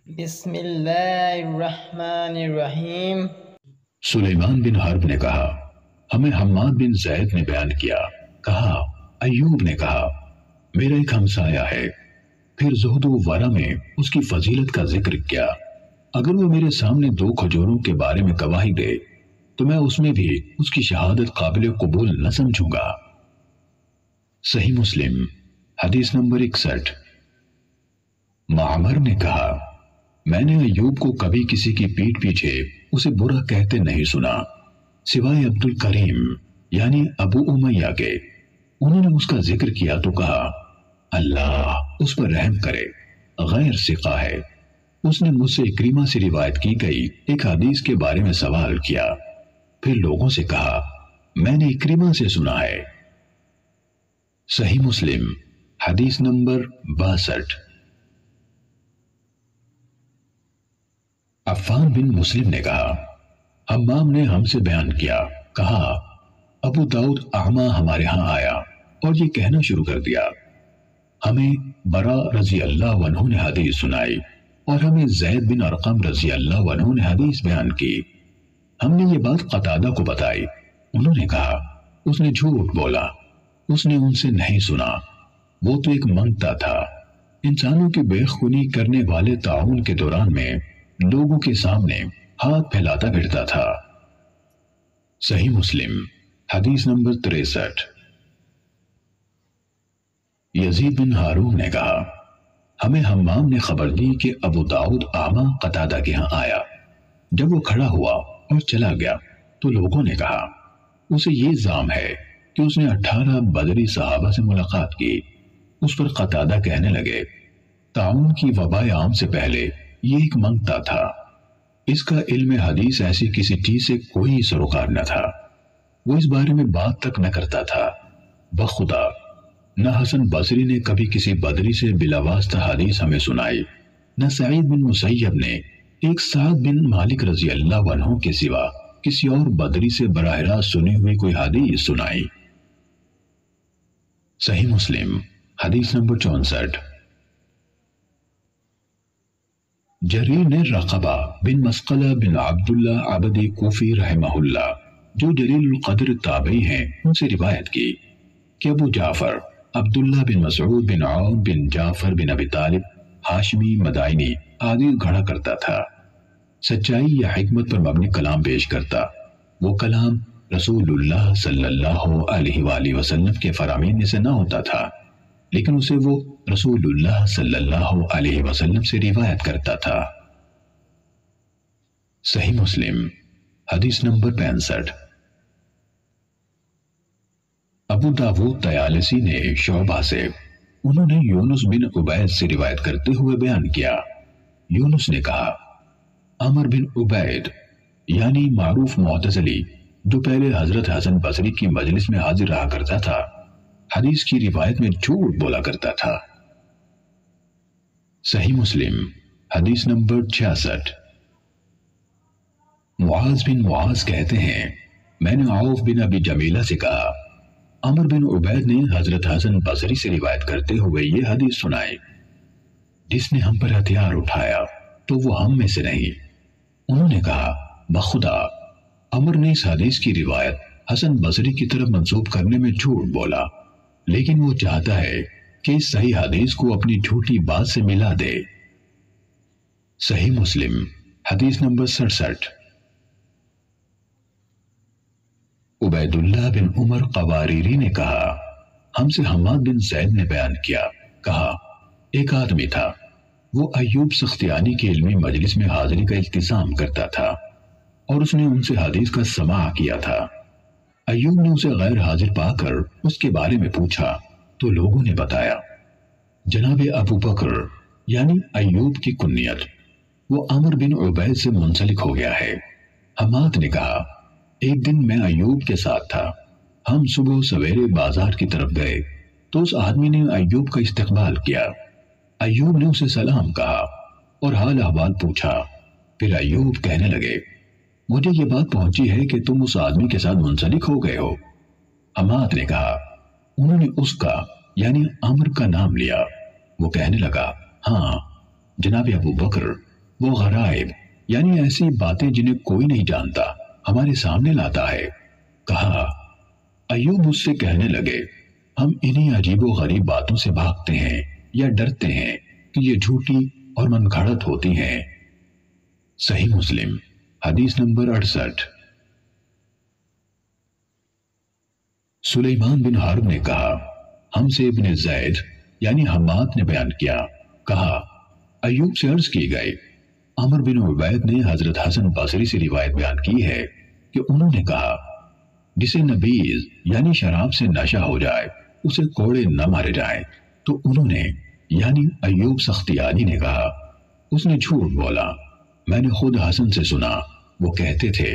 بسم اللہ الرحمن الرحیم۔ سلیمان بن حرب نے کہا ہمیں حماد بن زید نے بیان کیا، کہا ایوب نے کہا میرا ایک ہمسایہ ہے، پھر زہد و ورع میں اس کی فضیلت کا ذکر کیا، اگر وہ میرے سامنے 2 کھجوروں کے بارے میں گواہی دے تو میں اس میں بھی اس کی شہادت قابل قبول نہ سمجھوں گا۔ صحیح مسلم حدیث نمبر 61۔ معمر نے کہا میں نے ایوب کو کبھی کسی کی پیٹھ پیچھے اسے برا کہتے نہیں سنا سوائے عبد الکریم یعنی ابو امیہ کے، انہوں نے اس کا ذکر کیا تو کہا اللہ اس پر رحم کرے، غیر ثقہ ہے۔ اس نے مجھ سے اکریمہ سے روایت کی گئی ایک حدیث کے بارے میں سوال کیا، پھر لوگوں سے کہا میں نے اکریمہ سے سنا ہے۔ صحیح مسلم حدیث نمبر 62۔ عفان بن مسلم نے کہا حمام نے ہم سے بیان کیا، کہا ابو داؤد اعمہ ہمارے ہاں آیا اور یہ کہنا شروع کر دیا ہمیں برا رضی اللہ عنہ نے حدیث سنائی اور ہمیں زید بن ارقم رضی اللہ عنہ نے حدیث بیان کی۔ ہم نے یہ بات قتادہ کو بتائی، انہوں نے کہا اس نے جھوٹ بولا، اس نے ان سے نہیں سنا، وہ تو ایک منگتا تھا، انسانوں کی بے خونی کرنے والے طاعون کے دوران میں لوگوں کے سامنے ہاتھ پھیلاتا پھرتا تھا۔ صحیح مسلم حدیث نمبر 63۔ یزید بن ہارون نے کہا ہمیں حمام نے خبر دی کہ ابو داؤد اعمہ قتادہ کے ہاں آیا، جب وہ کھڑا ہوا اور چلا گیا تو لوگوں نے کہا اسے یہ الزام ہے کہ اس نے 18 بدری صحابہ سے ملاقات کی۔ اس پر قتادہ کہنے لگے طاعون کی وبا عام سے پہلے یہ ایک منگتا تھا، اس کا علم حدیث ایسی کسی چیز سے کوئی سروکار نہ تھا، وہ اس بارے میں بات تک نہ کرتا تھا۔ بخدا نہ حسن بصری نے کبھی کسی بدری سے بلا واسطہ حدیث ہمیں سنائی، نہ سعید بن مسیب نے ایک سعد بن مالک رضی اللہ عنہ کے سوا کسی اور بدری سے براہ راست سنی ہوئی کوئی حدیث سنائی۔ صحیح مسلم حدیث نمبر 64۔ جریر نے رقبہ بن مسقلہ بن عبداللہ عبدی کوفی رحمہ اللہ جو جلیل القدر تابعی ہیں ان سے روایت کی کہ ابو جعفر عبداللہ بن مسعود بن عون بن جعفر بن ابی طالب ہاشمی مدائنی آدھی گھڑا کرتا تھا، سچائی یا حکمت پر مبنی کلام پیش کرتا، وہ کلام رسول اللہ صلی اللہ علیہ وآلہ وسلم کے فرامین میں سے نہ ہوتا تھا، لیکن اسے وہ رسول اللہ صلی اللہ علیہ وسلم سے روایت کرتا تھا۔ صحیح مسلم حدیث نمبر 65۔ ابو داود طیالسی نے شعبہ سے، انہوں نے یونس بن عبید سے روایت کرتے ہوئے بیان کیا، یونس نے کہا عمر بن عبید یعنی معروف معتزلی جو پہلے حضرت حسن بصری کی مجلس میں حاضر رہا کرتا تھا، حدیث کی روایت میں جھوٹ بولا کرتا تھا۔ صحیح مسلم حدیث نمبر 66۔ معاذ بن معاذ کہتے ہیں میں نے عوف بن ابی جمیلہ سے کہا عمر بن عبید نے حضرت حسن بصری سے روایت کرتے ہوئے یہ حدیث سنائی، جس نے ہم پر ہتھیار اٹھایا تو وہ ہم میں سے نہیں۔ انہوں نے کہا بخدا عمر نے اس حدیث کی روایت حسن بصری کی طرف منسوب کرنے میں جھوٹ بولا، لیکن وہ چاہتا ہے کہ اس صحیح حدیث کو اپنی جھوٹی بات سے ملا دے۔ صحیح مسلم حدیث نمبر 67۔ عبید اللہ بن عمر قواریری نے کہا ہم سے حماد بن زید نے بیان کیا، کہا ایک آدمی تھا، وہ ایوب سختیانی کی علمی مجلس میں حاضری کا التزام کرتا تھا اور اس نے ان سے حدیث کا سماع کیا تھا۔ ایوب نے اسے غیر حاضر پا کر اس کے بارے میں پوچھا تو لوگوں نے بتایا جناب ابو بکر یعنی ایوب کی کنیت، وہ عمر بن عبید سے منسلک ہو گیا ہے۔ حماد نے کہا ایک دن میں ایوب کے ساتھ تھا، ہم صبح سویرے بازار کی طرف گئے تو اس آدمی نے ایوب کا استقبال کیا، ایوب نے اسے سلام کہا اور حال احوال پوچھا، پھر ایوب کہنے لگے مجھے یہ بات پہنچی ہے کہ تم اس آدمی کے ساتھ منسلک ہو گئے ہو۔ حماد نے کہا انہوں نے اس کا یعنی عمر کا نام لیا، وہ کہنے لگا ہاں جناب ابو بکر وہ غرائب یعنی ایسی باتیں جنہیں کوئی نہیں جانتا ہمارے سامنے لاتا ہے۔ کہا ایوب اس سے کہنے لگے ہم انہی عجیب و غریب باتوں سے بھاگتے ہیں یا ڈرتے ہیں کہ یہ جھوٹی اور من گھڑت ہوتی ہیں۔ صحیح مسلم حدیث نمبر 68۔ سلیمان بن حرب نے کہا ہم سے ابن زید یعنی حماد نے بیان کیا، کہا ایوب سے عرض کی گئی عمر بن عبید نے حضرت حسن بصری سے روایت بیان کی ہے کہ انہوں نے کہا جسے نبیذ یعنی شراب سے نشہ ہو جائے اسے کوڑے نہ مارے جائیں، تو انہوں نے یعنی ایوب سختیانی نے کہا اس نے جھوٹ بولا، میں نے خود حسن سے سنا وہ کہتے تھے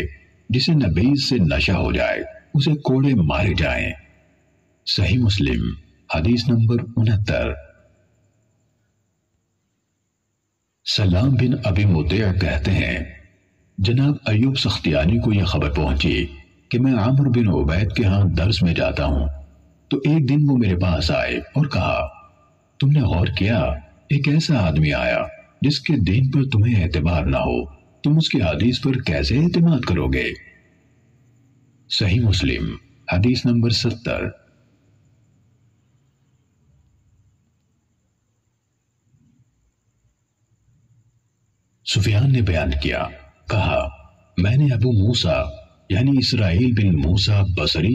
جسے نبیذ سے نشہ ہو جائے اسے کوڑے مارے جائیں۔ صحیح مسلم حدیث نمبر 69۔ سلام بن ابی مطیع کہتے ہیں جناب ایوب سختیانی کو یہ خبر پہنچی کہ میں عمر بن عبید کے ہاں درس میں جاتا ہوں، تو ایک دن وہ میرے پاس آئے اور کہا تم نے غور کیا ایک ایسا آدمی آیا جس کے دین پر تمہیں اعتبار نہ ہو، تم اس کی حدیث پر کیسے اعتماد کرو گے؟ صحیح مسلم حدیث نمبر 70۔ سفیان نے بیان کیا، کہا میں نے ابو موسیٰ یعنی اسرائیل بن موسیٰ بصری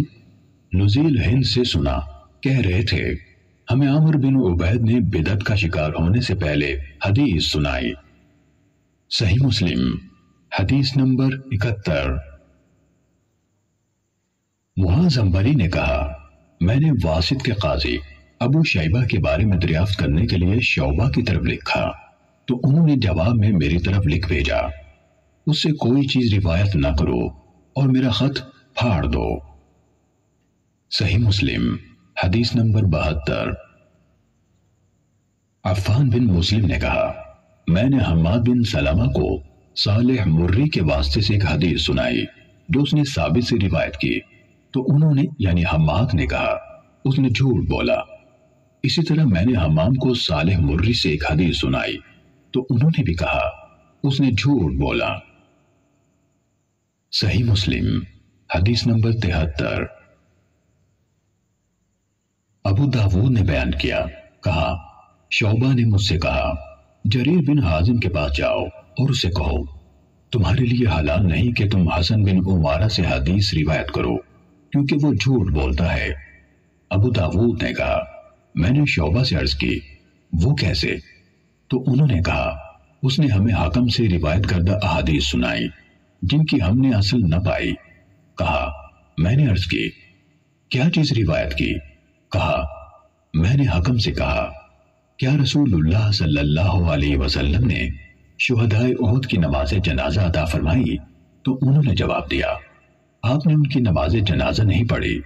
نزیل ہند سے سنا، کہہ رہے تھے ہمیں عمر بن عبید نے بدعت کا شکار ہونے سے پہلے حدیث سنائی۔ صحیح مسلم حدیث نمبر 71۔ معاذ عنبری نے کہا میں نے واسط کے قاضی ابو شیبہ کے بارے میں دریافت کرنے کے لیے شعبہ کی طرف لکھا، تو انہوں نے جواب میں میری طرف لکھ بھیجا اس سے کوئی چیز روایت نہ کرو اور میرا خط پھاڑ دو۔ صحیح مسلم حدیث نمبر 72۔ عفان بن مسلم نے کہا میں نے حماد بن سلمہ کو صالح مری کے واسطے سے ایک حدیث سنائی جو اس نے ثابت سے روایت کی، تو انہوں نے یعنی حماد نے کہا اس نے جھوٹ بولا۔ اسی طرح میں نے حمام کو صالح مری سے ایک حدیث سنائی، تو انہوں نے بھی کہا اس نے جھوٹ بولا۔ صحیح مسلم حدیث نمبر 73۔ ابو داود نے بیان کیا، کہا شعبہ نے مجھ سے کہا جریر بن حازم کے پاس جاؤ اور اسے کہو تمہارے لیے حلال نہیں کہ تم حسن بن عمارہ سے حدیث روایت کرو کیونکہ وہ جھوٹ بولتا ہے۔ ابو داود نے کہا میں نے شعبہ سے عرض کی وہ کیسے؟ تو انہوں نے کہا اس نے ہمیں حکم سے روایت کردہ احادیث سنائی جن کی ہم نے اصل نہ پائی۔ کہا میں نے عرض کی کیا چیز روایت کی؟ کہا میں نے حکم سے کہا کیا رسول اللہ صلی اللہ علیہ وسلم نے شہدائے احد کی نماز جنازہ ادا فرمائی؟ تو انہوں نے جواب دیا آپ نے ان کی نماز جنازہ نہیں پڑھی،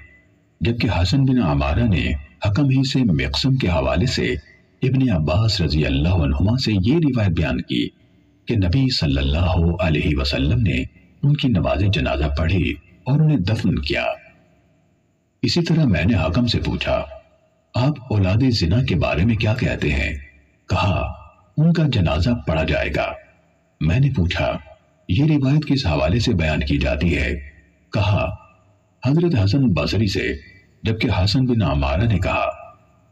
جبکہ حسن بن عمارہ نے حکم ہی سے مقسم کے حوالے سے ابن عباس رضی اللہ عنہما سے یہ روایت بیان کی کہ نبی صلی اللہ علیہ وسلم نے ان کی نماز جنازہ پڑھی اور انہیں دفن کیا۔ اسی طرح میں نے حکم سے پوچھا آپ اولاد زنا کے بارے میں کیا کہتے ہیں؟ کہا ان کا جنازہ پڑھا جائے گا۔ میں نے پوچھا یہ روایت کس حوالے سے بیان کی جاتی ہے؟ کہا حضرت حسن بصری سے، جبکہ حسن بن عمارہ نے کہا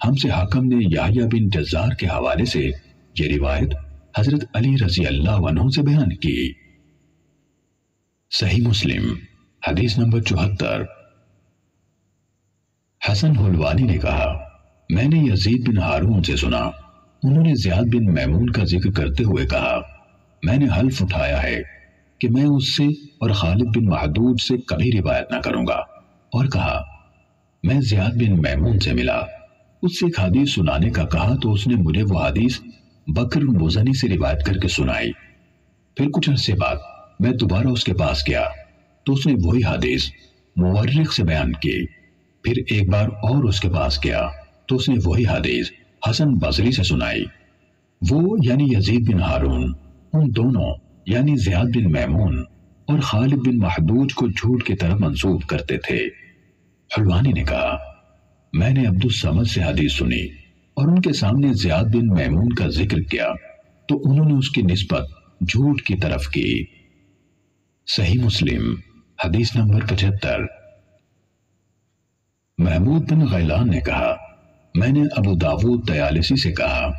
ہم سے حکم نے یحییٰ بن جزار کے حوالے سے یہ روایت حضرت علی رضی اللہ عنہ سے بیان کی۔ صحیح مسلم حدیث نمبر 74۔ حسن حلوانی نے کہا میں نے یزید بن ہارون سے سنا، انہوں نے زیاد بن میمون کا ذکر کرتے ہوئے کہا میں نے حلف اٹھایا ہے کہ میں اس سے اور خالد بن محدود سے کبھی روایت نہ کروں گا، اور کہا میں زیاد بن میمون سے ملا، اس سے ایک حدیث سنانے کا کہا تو اس نے مجھے وہ حدیث بکر مزنی سے روایت کر کے سنائی۔ پھر کچھ عرصے بعد میں دوبارہ اس کے پاس گیا تو اس نے وہی حدیث مورخ سے بیان کی۔ پھر ایک بار اور اس کے پاس گیا تو اس نے وہی حدیث حسن بصری سے سنائی۔ وہ یعنی یزید بن ہارون ان دونوں یعنی زیاد بن میمون اور خالد بن محدود کو جھوٹ کی طرف منسوب کرتے تھے۔ حلوانی نے کہا میں نے عبد الصمد سے حدیث سنی اور ان کے سامنے زیاد بن میمون کا ذکر کیا تو انہوں نے اس کی نسبت جھوٹ کی طرف کی۔ صحیح مسلم حدیث نمبر 75۔ محمود بن غیلان نے کہا میں نے ابو داود طیالسی سے کہا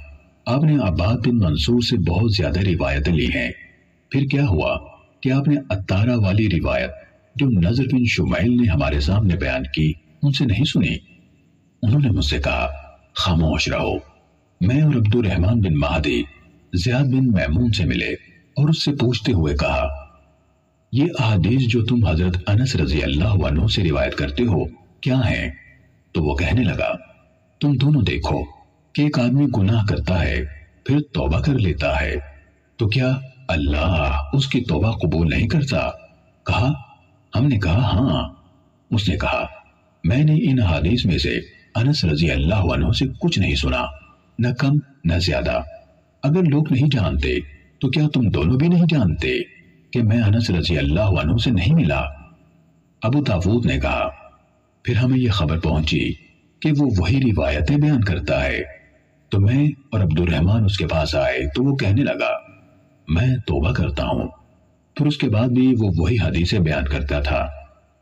آپ نے عباد بن منصور سے بہت زیادہ روایتیں لی ہیں، پھر کیا ہوا کہ آپ نے عطارہ والی روایت جو نضر بن شمیل نے ہمارے سامنے بیان کی ان سے نہیں سنی؟ انہوں نے مجھ سے کہا خاموش رہو۔ میں اور عبد الرحمن بن مہدی زیاد بن میمون سے ملے اور اس سے پوچھتے ہوئے کہا یہ احادیث جو تم حضرت انس رضی اللہ عنہ سے روایت کرتے ہو کیا ہیں؟ تو وہ کہنے لگا تم دونوں دیکھو کہ ایک آدمی گناہ کرتا ہے پھر توبہ کر لیتا ہے تو کیا اللہ اس کی توبہ قبول نہیں کرتا؟ کہا ہم نے کہا ہاں۔ اس نے کہا میں نے ان حدیث میں سے انس رضی اللہ عنہ سے کچھ نہیں سنا، نہ کم نہ زیادہ۔ اگر لوگ نہیں جانتے تو کیا تم دونوں بھی نہیں جانتے کہ میں انس رضی اللہ عنہ سے نہیں ملا؟ ابو داود نے کہا پھر ہمیں یہ خبر پہنچی کہ وہ وہی روایتیں بیان کرتا ہے تو میں اور عبد الرحمن اس کے پاس آئے تو وہ کہنے لگا میں توبہ کرتا ہوں، پھر اس کے بعد بھی وہ وہی حدیثیں بیان کرتا تھا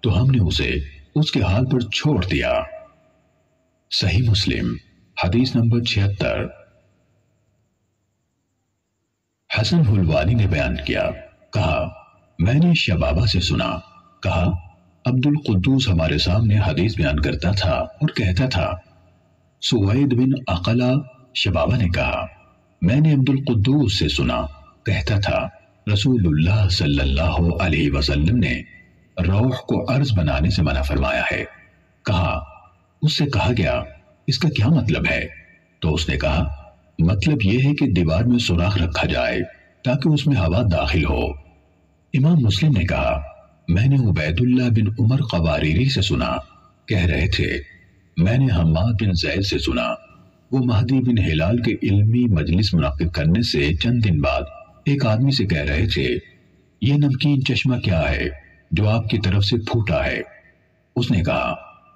تو ہم نے اسے اس کے حال پر چھوڑ دیا۔ صحیح مسلم حدیث نمبر 76۔ حسن حلوانی نے بیان کیا کہا میں نے شبابہ سے سنا، کہا عبد القدوس ہمارے سامنے حدیث بیان کرتا تھا اور کہتا تھا سوید بن عقلہ شبابہ نے کہا میں نے عبد القدوس سے سنا کہتا تھا رسول اللہ صلی اللہ علیہ وسلم نے روح کو عرض بنانے سے منع فرمایا ہے۔ کہا اس سے کہا گیا اس کا کیا مطلب ہے؟ تو اس نے کہا مطلب یہ ہے کہ دیوار میں سوراخ رکھا جائے تاکہ اس میں ہوا داخل ہو۔ امام مسلم نے کہا میں نے عبید اللہ بن عمر قواریری سے سنا کہہ رہے تھے میں نے حماد بن زید سے سنا وہ مہدی بن ہلال کے علمی مجلس منعقد کرنے سے چند دن بعد ایک آدمی سے کہہ رہے تھے یہ نمکین چشمہ کیا ہے جو آپ کی طرف سے پھوٹا ہے؟ اس نے کہا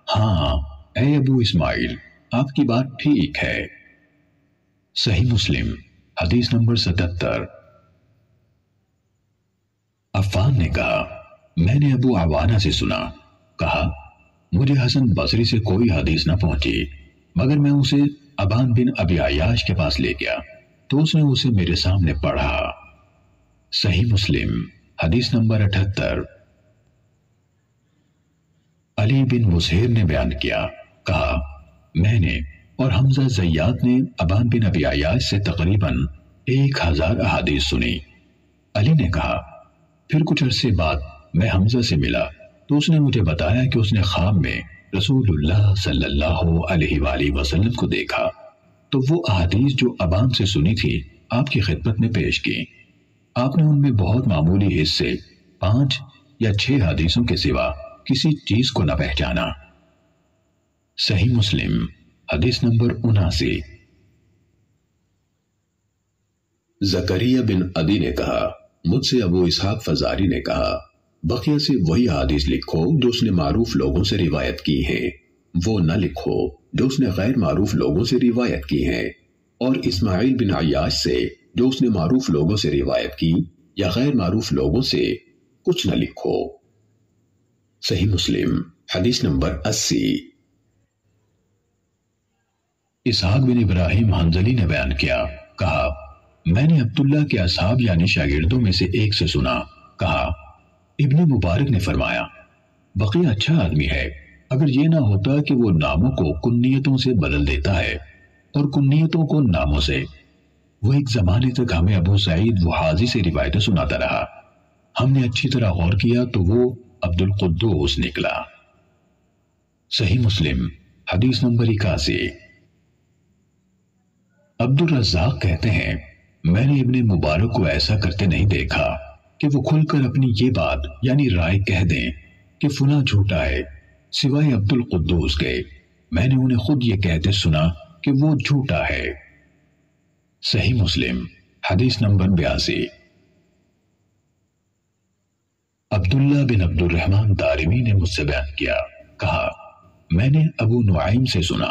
ہاں اے ابو اسماعیل آپ کی بات ٹھیک ہے۔ صحیح مسلم حدیث نمبر 77۔ عفان نے کہا میں نے ابو عوانہ سے سنا، کہا مجھے حسن بصری سے کوئی حدیث نہ پہنچی مگر میں اسے ابان بن ابی عیاش کے پاس لے گیا تو اس نے اسے میرے سامنے پڑھا۔ صحیح مسلم حدیث نمبر 78۔ علی بن مسہر نے بیان کیا کہا میں نے اور حمزہ زیات نے ابان بن ابی عیاش سے تقریباً 1000 احادیث سنی۔ علی نے کہا پھر کچھ عرصے بعد میں حمزہ سے ملا تو اس نے مجھے بتایا کہ اس نے خواب میں رسول اللہ صلی اللہ علیہ وآلہ وسلم کو دیکھا تو وہ احادیث جو ابان سے سنی تھی آپ کی خدمت میں پیش کی۔ آپ نے ان میں بہت معمولی حصے 5 یا 6 حدیثوں کے سوا کسی چیز کو نہ پہچانا۔ صحیح مسلم حدیث نمبر 79۔ زکریا بن عدی نے کہا مجھ سے ابو اسحاق فزاری نے کہا بقیہ سے وہی حدیث لکھو جو اس نے معروف لوگوں سے روایت کی ہیں، وہ نہ لکھو جو اس نے غیر معروف لوگوں سے روایت کی ہیں، اور اسماعیل بن عیاش سے جو اس نے معروف لوگوں سے روایت کی یا غیر معروف لوگوں سے کچھ نہ لکھو۔ صحیح مسلم حدیث نمبر 80۔ اسحاق بن ابراہیم حنظلی نے بیان کیا کہا میں نے عبداللہ کے اصحاب یعنی شاگردوں میں سے ایک سے سنا، کہا ابن مبارک نے فرمایا بقیہ اچھا آدمی ہے اگر یہ نہ ہوتا کہ وہ ناموں کو کنیتوں سے بدل دیتا ہے اور کنیتوں کو ناموں سے۔ وہ ایک زمانے تک ہمیں ابو سعید وحازی سے روایتیں سناتا رہا، ہم نے اچھی طرح غور کیا تو وہ عبد القدوس نکلا۔ صحیح مسلم حدیث نمبر 81۔ عبد الرزاق کہتے ہیں میں نے ابن مبارک کو ایسا کرتے نہیں دیکھا کہ وہ کھل کر اپنی یہ بات یعنی رائے کہہ دیں کہ فلاں جھوٹا ہے، سوائے عبد القدوس کے میں نے انہیں خود یہ کہتے سنا کہ وہ جھوٹا ہے۔ صحیح مسلم حدیث نمبر 82۔ عبداللہ بن عبد الرحمن دارمی نے مجھ سے بیان کیا، کہا میں نے ابو نعیم سے سنا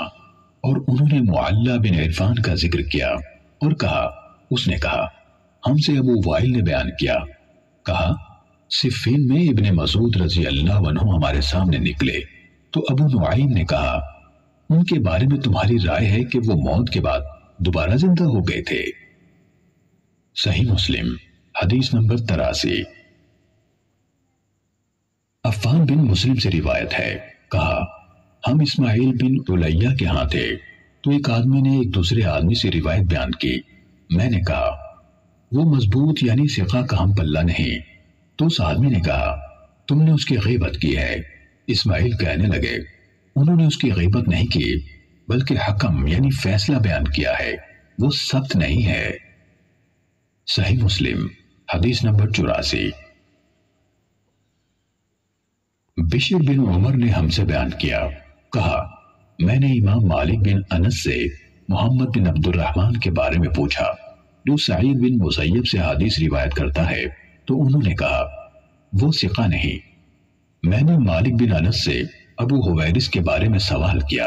اور انہوں نے معلّہ بن عرفان کا ذکر کیا اور کہا اس نے کہا ہم سے ابو وائل نے بیان کیا، کہا صفین میں ابن مسعود رضی اللہ عنہ ہمارے سامنے نکلے تو ابو نعیم نے کہا ان کے بارے میں تمہاری رائے ہے کہ وہ موت کے بعد دوبارہ زندہ ہو گئے تھے؟ صحیح مسلم حدیث نمبر 83۔ عفان بن مسلم سے روایت ہے، کہا ہم اسماعیل بن علیہ کے ہاں تھے تو ایک آدمی نے ایک دوسرے آدمی سے روایت بیان کی۔ میں نے کہا وہ مضبوط یعنی ثقہ کا ہم پلہ نہیں، تو اس آدمی نے کہا تم نے اس کی غیبت کی ہے۔ اسماعیل کہنے لگے انہوں نے اس کی غیبت نہیں کی بلکہ حکم یعنی فیصلہ بیان کیا ہے، وہ ثبت نہیں ہے۔ صحیح مسلم حدیث نمبر 84۔ بشر بن عمر نے ہم سے بیان کیا، کہا میں نے امام مالک بن انس سے محمد بن عبد الرحمن کے بارے میں پوچھا جو سعید بن مسیب سے حدیث روایت کرتا ہے، تو انہوں نے کہا وہ ثقہ نہیں۔ میں نے مالک بن انس سے ابو حویرث کے بارے میں سوال کیا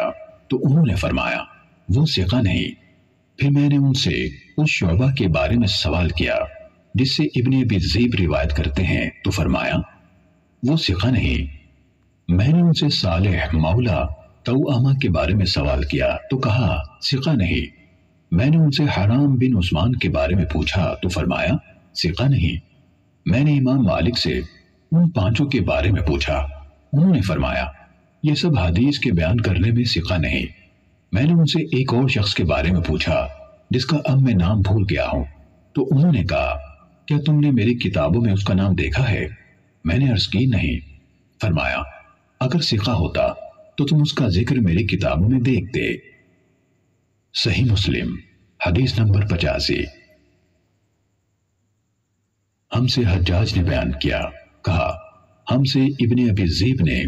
تو انہوں نے فرمایا وہ ثقہ نہیں۔ پھر میں نے ان سے اس شعبہ کے بارے میں سوال کیا جس سے ابن ابی ذئب روایت کرتے ہیں، تو فرمایا وہ ثقہ نہیں۔ میں نے ان سے صالح مولا توأمہ کے بارے میں سوال کیا تو کہا ثقہ نہیں۔ میں نے ان سے حرام بن عثمان کے بارے میں پوچھا تو فرمایا ثقہ نہیں۔ میں نے امام مالک سے ان پانچوں کے بارے میں پوچھا، انہوں نے فرمایا یہ سب حدیث کے بیان کرنے میں ثقہ نہیں۔ میں نے ان سے ایک اور شخص کے بارے میں پوچھا جس کا اب میں نام بھول گیا ہوں، تو انہوں نے کہا کیا تم نے میری کتابوں میں اس کا نام دیکھا ہے؟ میں نے عرض کی نہیں۔ فرمایا اگر ثقہ ہوتا تو تم اس کا ذکر میری کتابوں میں دیکھتے۔ صحیح مسلم حدیث نمبر 85۔ ہم سے حجاج نے بیان کیا، کہا ہم سے ابن ابی ذئب نے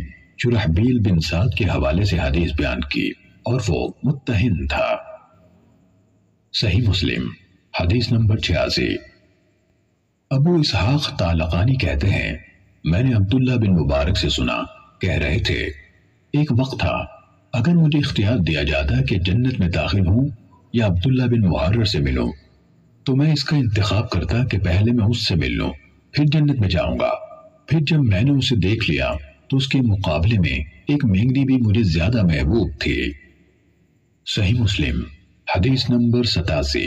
شرحبیل بن سعد کے حوالے سے حدیث بیان کی اور وہ متہم تھا۔ صحیح مسلم حدیث نمبر 86۔ ابو اسحاق طالقانی کہتے ہیں میں نے عبداللہ بن مبارک سے سنا، کہہ رہے تھے ایک وقت تھا اگر مجھے اختیار دیا جاتا کہ جنت میں داخل ہوں یا عبداللہ بن محرر سے ملوں تو میں اس کا انتخاب کرتا کہ پہلے میں اس سے مل لوں پھر جنت میں جاؤں گا۔ پھر جب میں نے اسے دیکھ لیا تو اس کے مقابلے میں ایک مینگنی بھی مجھے زیادہ محبوب تھی۔ صحیح مسلم حدیث نمبر 87۔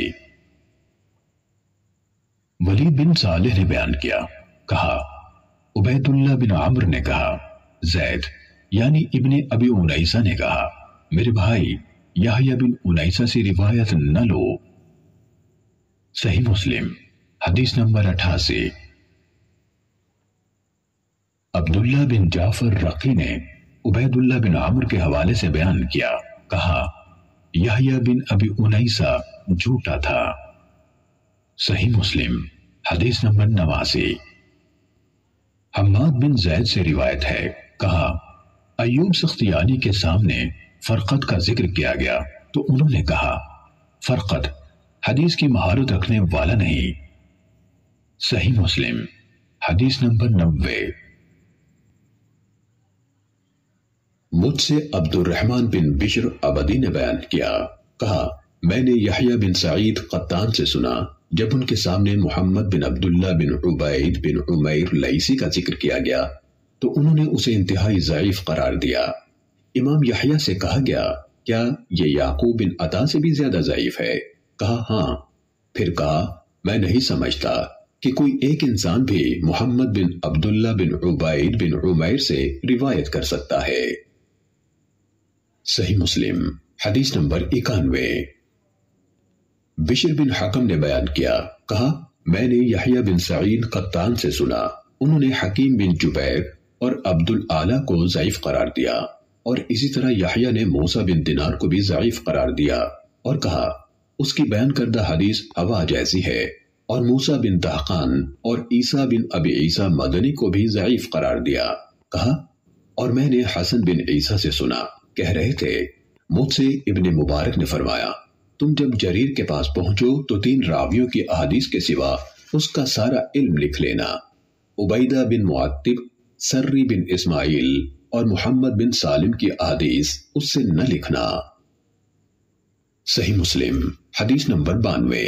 ولید بن صالح نے بیان کیا، کہا عبید اللہ بن عمرو نے کہا زید یعنی ابن ابی انیسہ نے کہا میرے بھائی یحییٰ بن انیسہ سے روایت نہ لو۔ صحیح مسلم حدیث نمبر 88۔ عبداللہ بن جعفر رقی نے عبید اللہ بن عمرو کے حوالے سے بیان کیا، کہا یحییٰ بن ابی انیسہ جھوٹا تھا۔ صحیح مسلم حدیث نمبر 89۔ حماد بن زید سے روایت ہے، کہا ایوب سختیانی کے سامنے فرقت کا ذکر کیا گیا تو انہوں نے کہا فرقت حدیث کی مہارت رکھنے والا نہیں۔ صحیح مسلم حدیث نمبر 90۔ مجھ سے عبد الرحمن بن بشر عبدی نے بیان کیا، کہا میں نے یحییٰ بن سعید قطان سے سنا جب ان کے سامنے محمد بن عبداللہ بن عبید بن عمیر لیثی کا ذکر کیا گیا تو انہوں نے اسے انتہائی ضعیف قرار دیا۔ امام یحییٰ سے کہا گیا کیا یہ یعقوب بن عطا سے بھی زیادہ ضعیف ہے؟ کہا ہاں۔ پھر کہا میں نہیں سمجھتا کہ کوئی ایک انسان بھی محمد بن عبداللہ بن عبید بن عمیر سے روایت کر سکتا ہے۔ صحیح مسلم حدیث نمبر 91۔ بشر بن حکم نے بیان کیا، کہا میں نے یحییٰ بن سعید قطان سے سنا، انہوں نے حکیم بن جبیر اور عبد الاعلی کو ضعیف قرار دیا، اور اسی طرح یحییٰ نے موسیٰ بن دینار کو بھی ضعیف قرار دیا اور کہا اس کی بیان کردہ حدیث ہوا جیسی ہے، اور موسیٰ بن دہقان اور عیسیٰ بن ابی عیسیٰ مدنی کو بھی ضعیف قرار دیا۔ کہا اور میں نے حسن بن عیسیٰ سے سنا، کہہ رہے تھے مجھ سے ابن مبارک نے فرمایا تم جب جریر کے پاس پہنچو تو 3 راویوں کی احادیث کے سوا اس کا سارا علم لکھ لینا، عبیدہ بن معتب، سری بن اسماعیل اور محمد بن سالم کی احادیث اس سے نہ لکھنا۔ صحیح مسلم حدیث نمبر 92۔